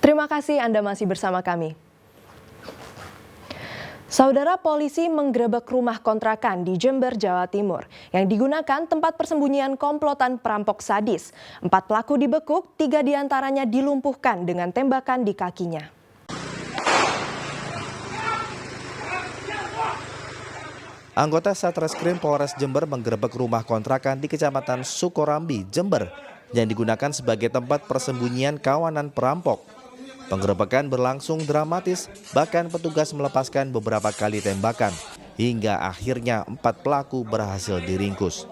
Terima kasih Anda masih bersama kami. Saudara, polisi menggerebek rumah kontrakan di Jember, Jawa Timur yang digunakan tempat persembunyian komplotan perampok sadis. 4 pelaku dibekuk, 3 diantaranya dilumpuhkan dengan tembakan di kakinya. Anggota Satreskrim Polres Jember menggerebek rumah kontrakan di Kecamatan Sukorambi, Jember yang digunakan sebagai tempat persembunyian kawanan perampok. Penggerebekan berlangsung dramatis, bahkan petugas melepaskan beberapa kali tembakan, hingga akhirnya 4 pelaku berhasil diringkus.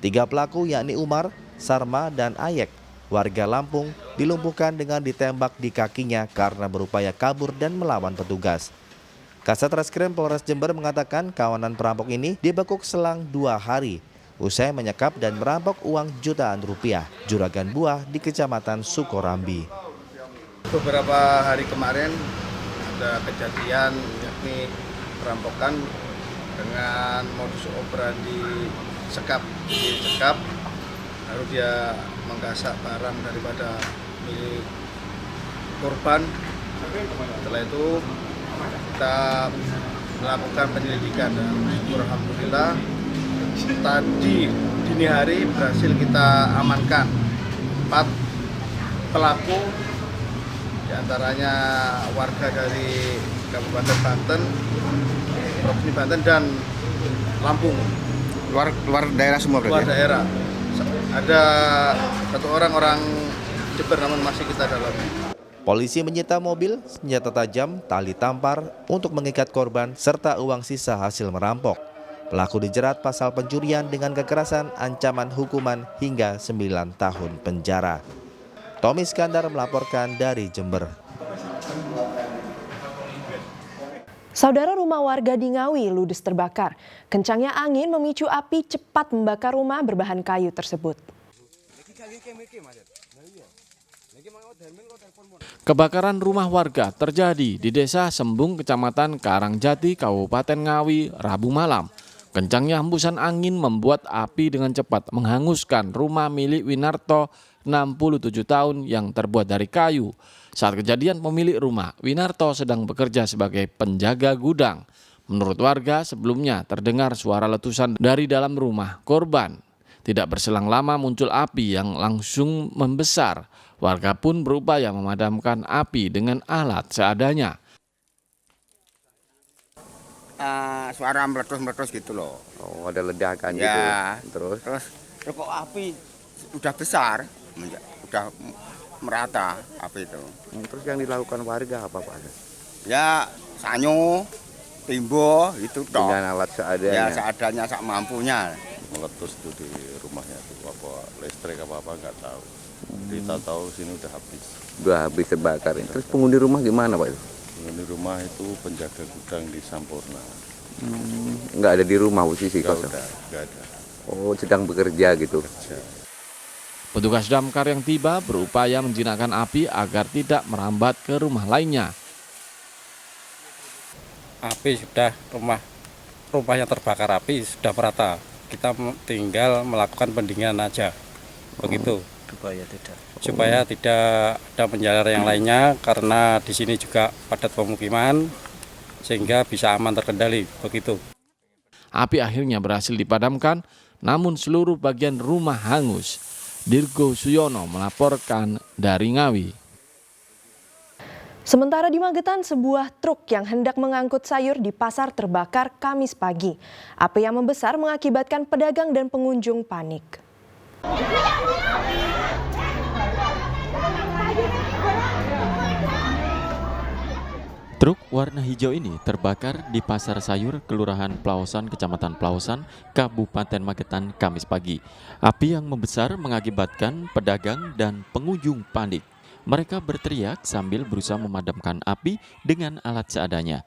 3 pelaku yakni Umar, Sarma, dan Ayek, warga Lampung, dilumpuhkan dengan ditembak di kakinya karena berupaya kabur dan melawan petugas. Kasat Reskrim Polres Jember mengatakan kawanan perampok ini dibekuk selang 2 hari, usai menyekap dan merampok uang jutaan rupiah juragan buah di Kecamatan Sukorambi. Beberapa hari kemarin ada kejadian yakni perampokan dengan modus operandi dicekap lalu dia menggasak barang daripada milik korban. Setelah itu kita melakukan penyelidikan dan alhamdulillah tadi dini hari berhasil kita amankan 4 pelaku, diantaranya warga dari Kabupaten Banten, Provinsi Banten, dan Lampung. Luar daerah semua berarti? Luar daerah. Ada 1 orang Jember namun masih kita dalami. Polisi menyita mobil, senjata tajam, tali tampar untuk mengikat korban, serta uang sisa hasil merampok. Pelaku dijerat pasal pencurian dengan kekerasan, ancaman hukuman hingga 9 tahun penjara. Tommy Skandar melaporkan dari Jember. Saudara, rumah warga di Ngawi ludes terbakar. Kencangnya angin memicu api cepat membakar rumah berbahan kayu tersebut. Kebakaran rumah warga terjadi di Desa Sembung, Kecamatan Karangjati, Kabupaten Ngawi, Rabu malam. Kencangnya hembusan angin membuat api dengan cepat menghanguskan rumah milik Winarto, 67 tahun yang terbuat dari kayu. Saat kejadian, pemilik rumah, Winarto, sedang bekerja sebagai penjaga gudang. Menurut warga, sebelumnya terdengar suara letusan dari dalam rumah korban. Tidak berselang lama muncul api yang langsung membesar. Warga pun berupaya memadamkan api dengan alat seadanya. Suara meletus-meletus gitu loh. Oh, ada ledakan ya, gitu. Terus kok api udah besar, udah merata api itu. Terus yang dilakukan warga apa Pak? Ya sanyo, timbo itu toh. Dengan alat seadanya. Ya seadanya, sak mampunya. Meletus itu di rumahnya itu apa listrik apa nggak tahu. Kita tahu sini udah habis. Udah habis terbakar. Terus penghuni rumah gimana Pak? Penghuni rumah itu penjaga gudang di Sampurna. Nggak ada di rumah posisi kosong. Nggak ada. Oh, sedang bekerja gitu. Petugas damkar yang tiba berupaya menjinakkan api agar tidak merambat ke rumah lainnya. Api sudah rumah yang terbakar api sudah merata. Kita tinggal melakukan pendinginan aja, begitu. Supaya tidak ada penjalar yang lainnya, karena di sini juga padat pemukiman sehingga bisa aman terkendali, begitu. Api akhirnya berhasil dipadamkan, namun seluruh bagian rumah hangus. Dirgo Suyono melaporkan dari Ngawi. Sementara di Magetan, sebuah truk yang hendak mengangkut sayur di pasar terbakar Kamis pagi. Api yang membesar mengakibatkan pedagang dan pengunjung panik. Truk warna hijau ini terbakar di Pasar Sayur, Kelurahan Plaosan, Kecamatan Plaosan, Kabupaten Magetan, Kamis pagi. Api yang membesar mengakibatkan pedagang dan pengunjung panik. Mereka berteriak sambil berusaha memadamkan api dengan alat seadanya.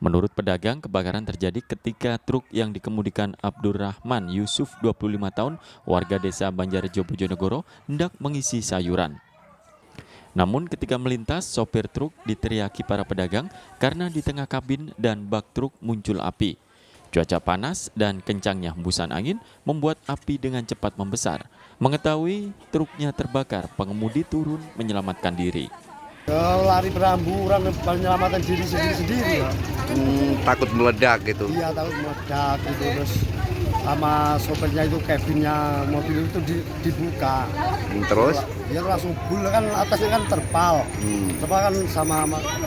Menurut pedagang, kebakaran terjadi ketika truk yang dikemudikan Abdurrahman Yusuf, 25 tahun, warga desa Banjarjo, Bojonegoro, hendak mengisi sayuran. Namun ketika melintas, sopir truk diteriaki para pedagang karena di tengah kabin dan bak truk muncul api. Cuaca panas dan kencangnya hembusan angin membuat api dengan cepat membesar. Mengetahui truknya terbakar, pengemudi turun menyelamatkan diri. Lari berhamburan, penyelamatan diri sendiri-sendiri. Takut meledak gitu. Iya, takut meledak gitu. Terus sama sopirnya itu kabinnya mobil itu dibuka. Terus? Dia langsung bul kan, atasnya kan terpal. Terpal kan sama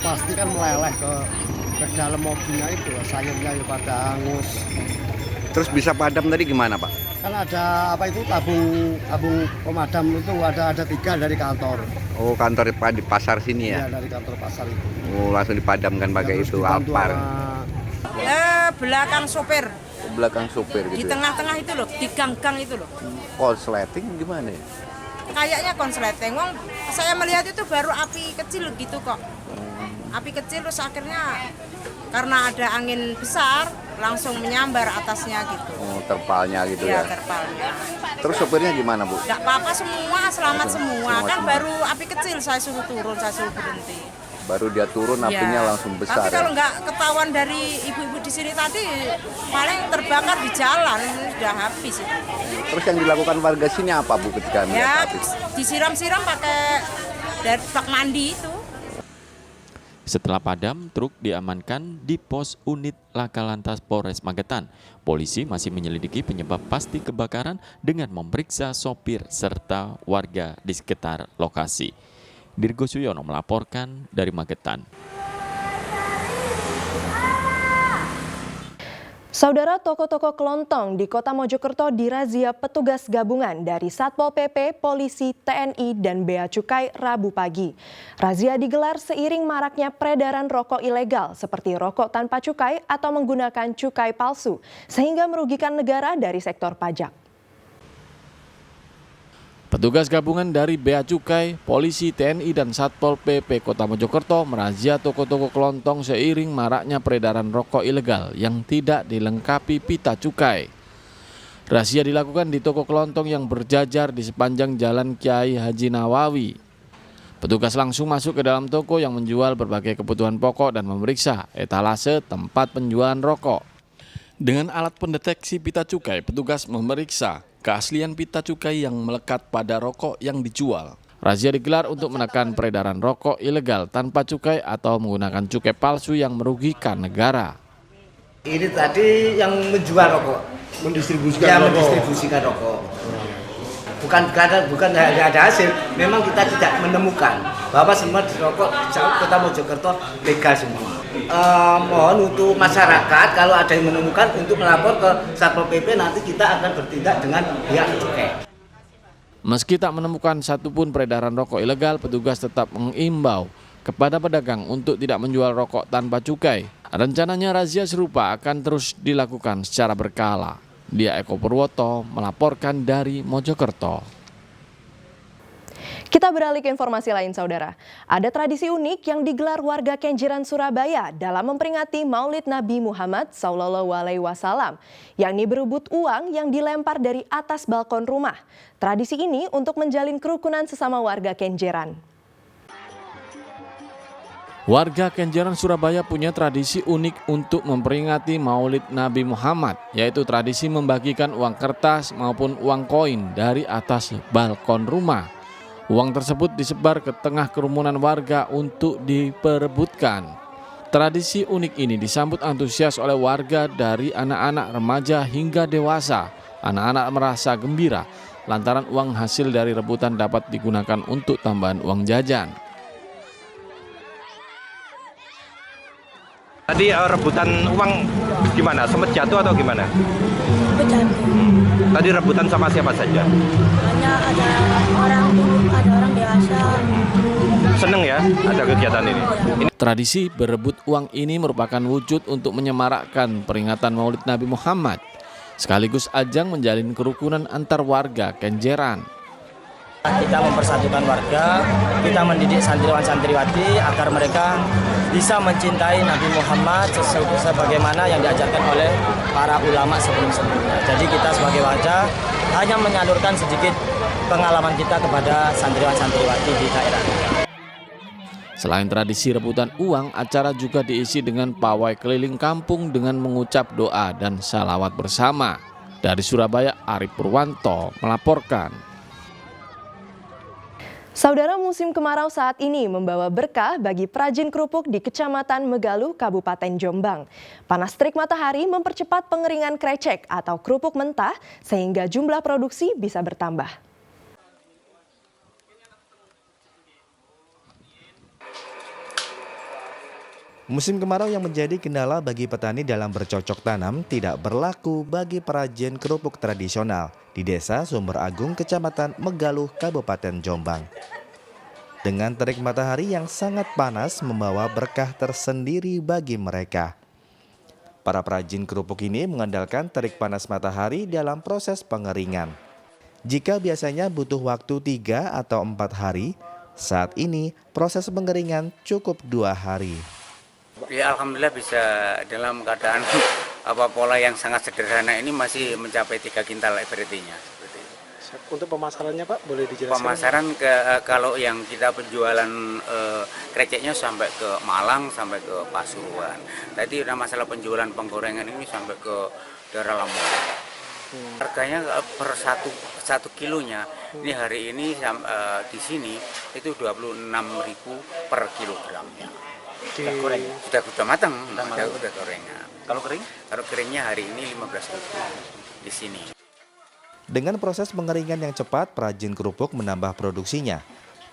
plastik kan meleleh ke dalam mobilnya itu, sayurnya pada hangus. Terus bisa padam tadi gimana, Pak? Kan ada apa itu tabung pemadam itu ada 3 dari kantor. Oh, kantor di pasar sini ya? Iya, dari kantor pasar itu. Oh, langsung dipadamkan pakai Terus itu dibantu Alphard. Ya, belakang sopir. Belakang supir Di gitu. tengah-tengah itu loh, di gang-gang itu loh. Korsleting gimana ya? Kayaknya konsleting. Wong, saya melihat itu baru api kecil gitu kok. Api kecil terus akhirnya karena ada angin besar langsung menyambar atasnya gitu. Oh, terpalnya gitu Ya, ya. terpalnya. Terus supirnya gimana, Bu? Enggak apa-apa semua, selamat semua. Selamat Kan semua. baru api kecil saya suruh turun, saya suruh berhenti. Baru dia turun Ya. apinya langsung besar. Tapi kalau ya? nggak ketahuan dari ibu-ibu di sini tadi paling terbakar di jalan, sudah habis itu. Terus yang dilakukan warga sini apa, Bu, ketika Ya, melihat api? disiram-siram pakai dari bak mandi itu. Setelah padam, truk diamankan di pos unit Laka Lantas Polres Magetan. Polisi masih menyelidiki penyebab pasti kebakaran dengan memeriksa sopir serta warga di sekitar lokasi. Dirgo Suyono melaporkan dari Magetan. Saudara, toko-toko kelontong di Kota Mojokerto dirazia petugas gabungan dari Satpol PP, Polisi, TNI, dan Bea Cukai Rabu pagi. Razia digelar seiring maraknya peredaran rokok ilegal seperti rokok tanpa cukai atau menggunakan cukai palsu, sehingga merugikan negara dari sektor pajak. Petugas gabungan dari Bea Cukai, Polisi, TNI, dan Satpol PP Kota Mojokerto merazia toko-toko kelontong seiring maraknya peredaran rokok ilegal yang tidak dilengkapi pita cukai. Razia dilakukan di toko kelontong yang berjajar di sepanjang Jalan Kiai Haji Nawawi. Petugas langsung masuk ke dalam toko yang menjual berbagai kebutuhan pokok dan memeriksa etalase tempat penjualan rokok. Dengan alat pendeteksi pita cukai, petugas memeriksa keaslian pita cukai yang melekat pada rokok yang dijual. Razia digelar untuk menekan peredaran rokok ilegal tanpa cukai atau menggunakan cukai palsu yang merugikan negara. Ini tadi yang menjual rokok, mendistribusikan rokok. Bukan nggak ada hasil. Memang kita tidak menemukan bahwa semua rokok di Kota Mojokerto legal semua. Mohon untuk masyarakat kalau ada yang menemukan untuk melapor ke Satpol PP, nanti kita akan bertindak dengan pihak cukai. Meski tak menemukan satupun peredaran rokok ilegal, petugas tetap mengimbau kepada pedagang untuk tidak menjual rokok tanpa cukai. Rencananya razia serupa akan terus dilakukan secara berkala. Dia Eko Purwoto melaporkan dari Mojokerto. Kita beralih ke informasi lain, saudara. Ada tradisi unik yang digelar warga Kenjeran, Surabaya dalam memperingati Maulid Nabi Muhammad SAW, yakni berebut uang yang dilempar dari atas balkon rumah. Tradisi ini untuk menjalin kerukunan sesama warga Kenjeran. Warga Kenjeran, Surabaya punya tradisi unik untuk memperingati Maulid Nabi Muhammad, yaitu tradisi membagikan uang kertas maupun uang koin dari atas balkon rumah. Uang tersebut disebar ke tengah kerumunan warga untuk diperebutkan. Tradisi unik ini disambut antusias oleh warga dari anak-anak, remaja hingga dewasa. Anak-anak merasa gembira lantaran uang hasil dari rebutan dapat digunakan untuk tambahan uang jajan. Tadi rebutan uang gimana? Sempat jatuh atau gimana? Jatuh. Tadi rebutan sama siapa saja? Hanya ada orang dewasa. Seneng ya ada kegiatan ini? Tradisi berebut uang ini merupakan wujud untuk menyemarakkan peringatan Maulid Nabi Muhammad, sekaligus ajang menjalin kerukunan antar warga Kenjeran. Kita mempersatukan warga, kita mendidik santriwan-santriwati agar mereka bisa mencintai Nabi Muhammad sebagaimana yang diajarkan oleh para ulama sebelum-sebelumnya. Jadi kita sebagai warga hanya menyalurkan sedikit pengalaman kita kepada santriwan-santriwati di daerah. Selain tradisi rebutan uang, acara juga diisi dengan pawai keliling kampung dengan mengucap doa dan salawat bersama. Dari Surabaya, Arif Purwanto melaporkan. Saudara, musim kemarau saat ini membawa berkah bagi perajin kerupuk di Kecamatan Megaluh, Kabupaten Jombang. Panas terik matahari mempercepat pengeringan krecek atau kerupuk mentah sehingga jumlah produksi bisa bertambah. Musim kemarau yang menjadi kendala bagi petani dalam bercocok tanam tidak berlaku bagi perajin kerupuk tradisional di Desa Sumber Agung, Kecamatan Megaluh, Kabupaten Jombang. Dengan terik matahari yang sangat panas membawa berkah tersendiri bagi mereka. Para perajin kerupuk ini mengandalkan terik panas matahari dalam proses pengeringan. Jika biasanya butuh waktu 3 atau 4 hari, saat ini proses pengeringan cukup 2 hari. Ya, alhamdulillah bisa dalam keadaan pola yang sangat sederhana ini masih mencapai 3 kintal berartinya. Untuk pemasarannya Pak, boleh dijelaskan? Pemasaran kalau yang kita penjualan kreceknya sampai ke Malang, sampai ke Pasuruan. Tadi udah masalah penjualan penggorengan ini sampai ke daerah Lamongan. Harganya per satu kilonya, ini hari ini di sini itu 26.000 per kilogramnya. Sudah matang, udah gorengan. Kalau kering? Kalau keringnya hari ini 15.000 di sini. Dengan proses pengeringan yang cepat, perajin kerupuk menambah produksinya.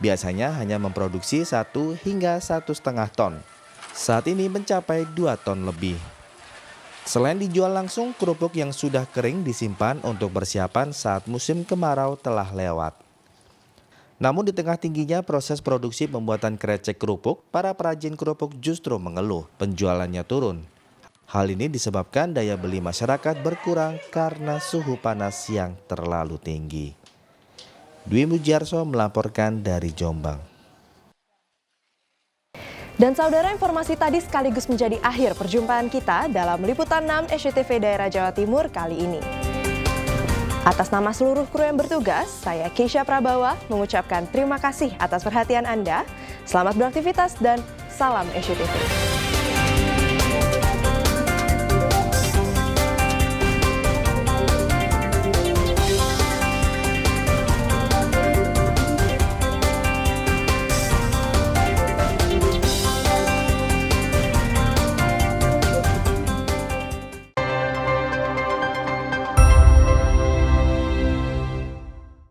Biasanya hanya memproduksi 1 hingga 1,5 ton. Saat ini mencapai 2 ton lebih. Selain dijual langsung, kerupuk yang sudah kering disimpan untuk persiapan saat musim kemarau telah lewat. Namun di tengah tingginya proses produksi pembuatan krecek kerupuk, para perajin kerupuk justru mengeluh penjualannya turun. Hal ini disebabkan daya beli masyarakat berkurang karena suhu panas yang terlalu tinggi. Dwi Mujarso melaporkan dari Jombang. Dan saudara, informasi tadi sekaligus menjadi akhir perjumpaan kita dalam Liputan 6 SCTV Daerah Jawa Timur kali ini. Atas nama seluruh kru yang bertugas, saya Keisha Prabawa mengucapkan terima kasih atas perhatian Anda. Selamat beraktivitas dan salam SCTV.